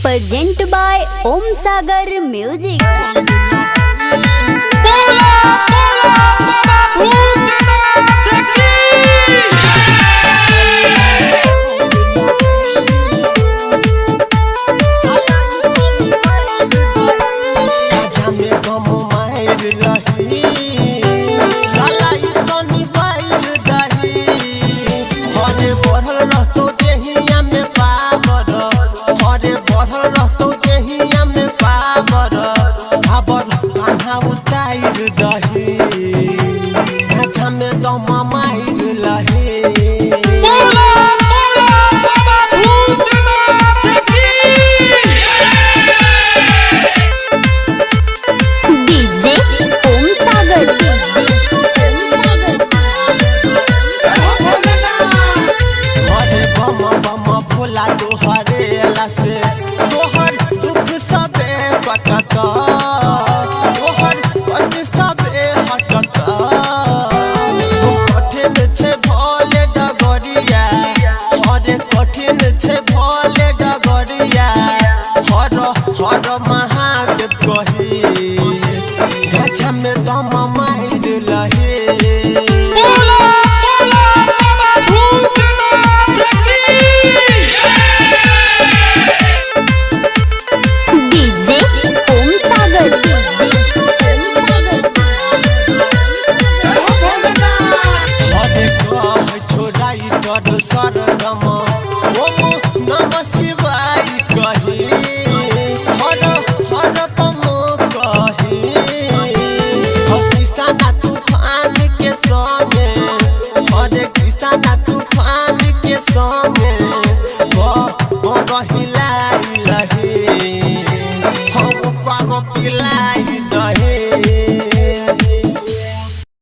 Present by Om Sagar music. से तोहर दुख सबे कटता, तोहर कष्ट सबे हटता। कठिन छे भले डगरिया, हरे कठिन छे भले डगरिया। हर हर महादेव कही गाछा में दम मार लहे। सरगम ओम नमः शिवाय कही, हर हर पम कही। कृष्णा तूफान के संगे, हरे कृष्णा तूफान के संगे रहिला।